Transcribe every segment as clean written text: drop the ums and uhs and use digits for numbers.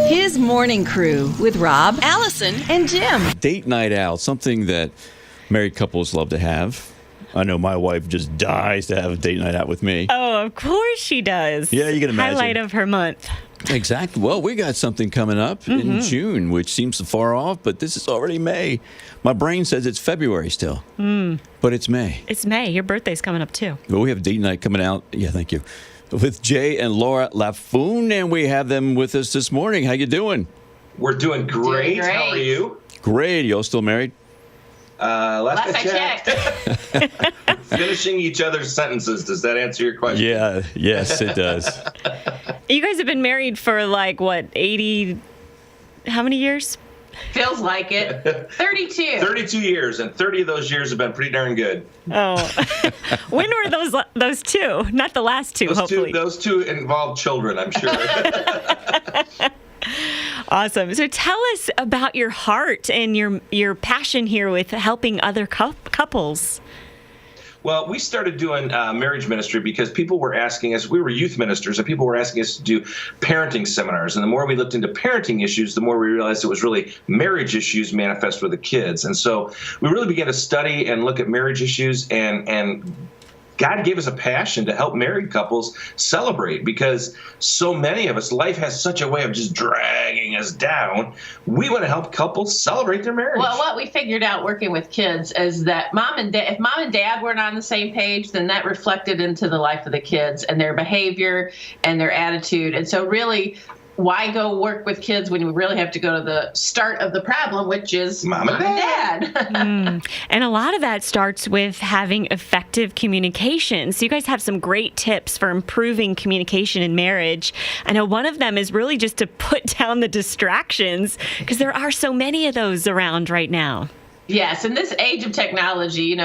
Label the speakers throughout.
Speaker 1: His morning crew with Rob, Allison, and Jim.
Speaker 2: Date night out, something that married couples love to have. I know my wife just dies to have a date night out with me.
Speaker 3: Oh, of course she does.
Speaker 2: Yeah, you can imagine.
Speaker 3: Highlight of her month.
Speaker 2: Exactly. Well, we got something coming up in June, which seems far off, but this is already May. My brain says it's February still, but it's May.
Speaker 3: It's May. Your birthday's coming up, too.
Speaker 2: Well, we have date night coming out. Yeah, thank you. With Jay and Laura Laffoon, and we have them with us this morning. How you doing?
Speaker 4: We're doing great. How are you?
Speaker 2: Great. You all still married?
Speaker 4: Last I checked. Finishing each other's sentences. Does that answer your question?
Speaker 2: Yeah. Yes, it does.
Speaker 3: You guys have been married for like, what, 80, how many years?
Speaker 5: Feels like it. 32.
Speaker 4: 32 years, and 30 of those years have been pretty darn good.
Speaker 3: Oh. When were those two? Not the last two, hopefully.
Speaker 4: Those two involve children, I'm sure.
Speaker 3: Awesome. So tell us about your heart and your passion here with helping other couples.
Speaker 4: Well, we started doing marriage ministry because people were asking us, we were youth ministers, and people were asking us to do parenting seminars. And the more we looked into parenting issues, the more we realized it was really marriage issues manifest with the kids. And so we really began to study and look at marriage issues, and God gave us a passion to help married couples celebrate, because so many of us, life has such a way of just dragging us down. We want to help couples celebrate their marriage.
Speaker 5: Well, what we figured out working with kids is that if mom and dad weren't on the same page, then that reflected into the life of the kids and their behavior and their attitude. And so really, why go work with kids when you really have to go to the start of the problem, which is mom and dad?
Speaker 3: And a lot of that starts with having effective communication. So you guys have some great tips for improving communication in marriage. I know one of them is really just to put down the distractions, because there are so many of those around right now.
Speaker 5: Yes, in this age of technology,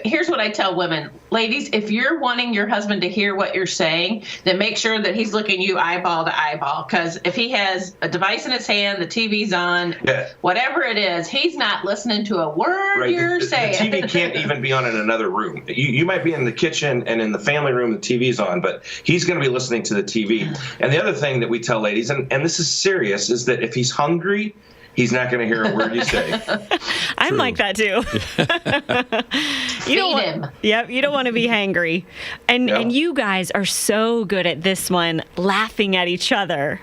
Speaker 5: here's what I tell women. Ladies, if you're wanting your husband to hear what you're saying, then make sure that he's looking you eyeball to eyeball. Because if he has a device in his hand, the TV's on, whatever it is, he's not listening to a word you're saying.
Speaker 4: The TV can't even be on in another room. You might be in the kitchen, and in the family room, the TV's on, but he's going to be listening to the TV. And the other thing that we tell ladies, and this is serious, is that if he's hungry, he's not going to hear a word you say.
Speaker 3: I'm like that too. You don't want to be hangry. And you guys are so good at this one, laughing at each other.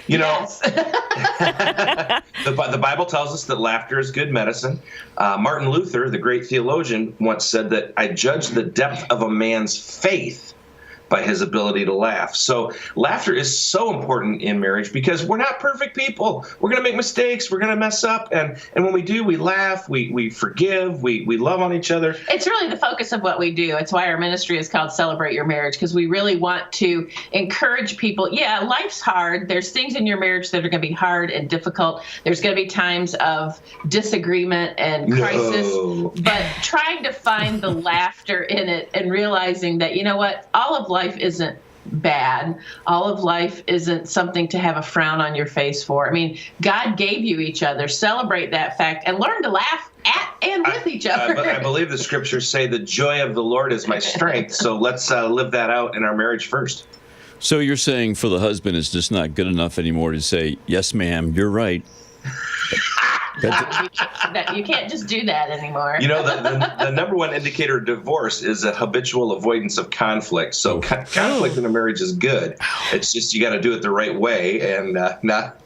Speaker 5: Yes.
Speaker 4: The Bible tells us that laughter is good medicine. Martin Luther, the great theologian, once said that I judge the depth of a man's faith by his ability to laugh. So laughter is so important in marriage, because we're not perfect people. We're going to make mistakes. We're going to mess up. And when we do, we laugh, we forgive, we love on each other.
Speaker 5: It's really the focus of what we do. It's why our ministry is called Celebrate Your Marriage, because we really want to encourage people. Yeah, life's hard. There's things in your marriage that are going to be hard and difficult. There's going to be times of disagreement and crisis. No. But trying to find the laughter in it and realizing that, you know what, all of life isn't bad. All of life isn't something to have a frown on your face for. I mean, God gave you each other. Celebrate that fact and learn to laugh at and with each other.
Speaker 4: I believe the scriptures say the joy of the Lord is my strength. So let's live that out in our marriage first.
Speaker 2: So you're saying for the husband, it's just not good enough anymore to say, yes, ma'am, you're right.
Speaker 5: You can't just do that anymore.
Speaker 4: The number one indicator of divorce is a habitual avoidance of conflict. So conflict in a marriage is good. It's just you got to do it the right way and not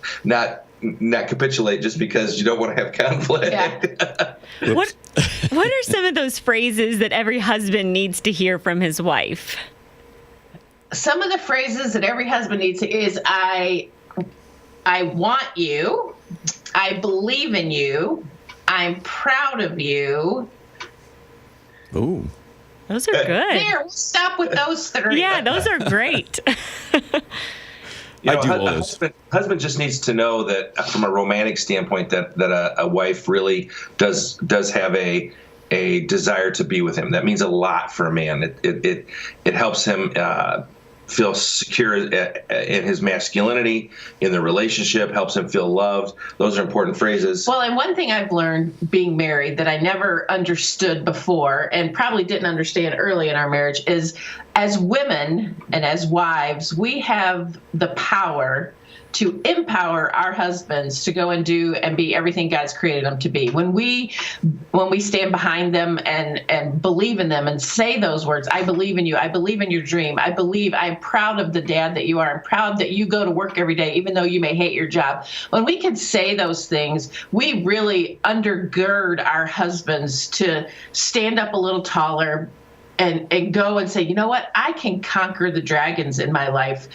Speaker 4: capitulate just because you don't want to have conflict.
Speaker 5: Yeah.
Speaker 3: What are some of those phrases that every husband needs to hear from his wife?
Speaker 5: Some of the phrases that every husband needs is I want you. I believe in you. I'm proud of you.
Speaker 2: Ooh.
Speaker 3: Those are good.
Speaker 5: There, we'll stop with those three.
Speaker 3: Yeah, those are great.
Speaker 4: Husband just needs to know that from a romantic standpoint that a wife really does have a desire to be with him. That means a lot for a man. It helps him feel secure in his masculinity, in the relationship, helps him feel loved. Those are important phrases.
Speaker 5: Well, and one thing I've learned being married that I never understood before and probably didn't understand early in our marriage is as women and as wives, we have the power to empower our husbands to go and do and be everything God's created them to be. When we stand behind them and believe in them and say those words, I believe in you, I believe in your dream, I'm proud of the dad that you are, I'm proud that you go to work every day, even though you may hate your job. When we can say those things, we really undergird our husbands to stand up a little taller, and go and say, you know what, I can conquer the dragons in my life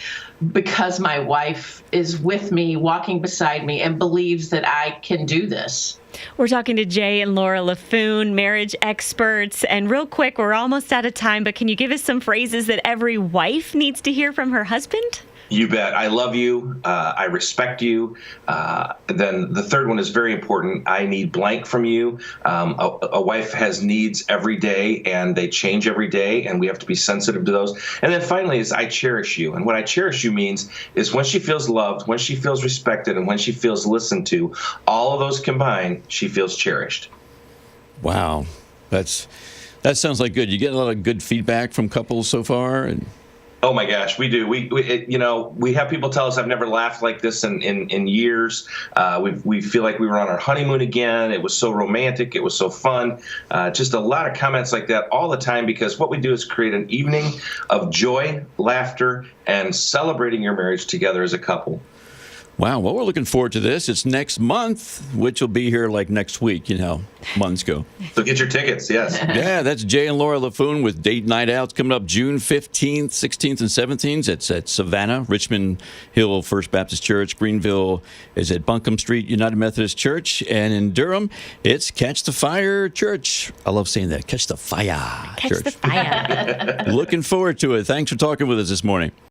Speaker 5: because my wife is with me, walking beside me, and believes that I can do this.
Speaker 3: We're talking to Jay and Laura Laffoon, marriage experts. And real quick, we're almost out of time, but can you give us some phrases that every wife needs to hear from her husband?
Speaker 4: You bet. I love you. I respect you. Then the third one is very important. I need blank from you. A wife has needs every day, and they change every day, and we have to be sensitive to those. And then finally is I cherish you. And what I cherish you means is when she feels loved, when she feels respected, and when she feels listened to, all of those combined, she feels cherished.
Speaker 2: Wow. That sounds like good. You get a lot of good feedback from couples so far? And
Speaker 4: Oh my gosh, we do. We have people tell us I've never laughed like this in years. We feel like we were on our honeymoon again. It was so romantic. It was so fun. Just a lot of comments like that all the time, because what we do is create an evening of joy, laughter, and celebrating your marriage together as a couple.
Speaker 2: Wow. Well, we're looking forward to this. It's next month, which will be here like next week, months go.
Speaker 4: So get your tickets, yes.
Speaker 2: Yeah, that's Jay and Laura Laffoon with Date Night Out coming up June 15th, 16th, and 17th. It's at Savannah, Richmond Hill First Baptist Church. Greenville is at Buncombe Street United Methodist Church. And in Durham, it's Catch the Fire Church. I love saying that. Catch the Fire
Speaker 3: Catch
Speaker 2: Church.
Speaker 3: the fire.
Speaker 2: Looking forward to it. Thanks for talking with us this morning.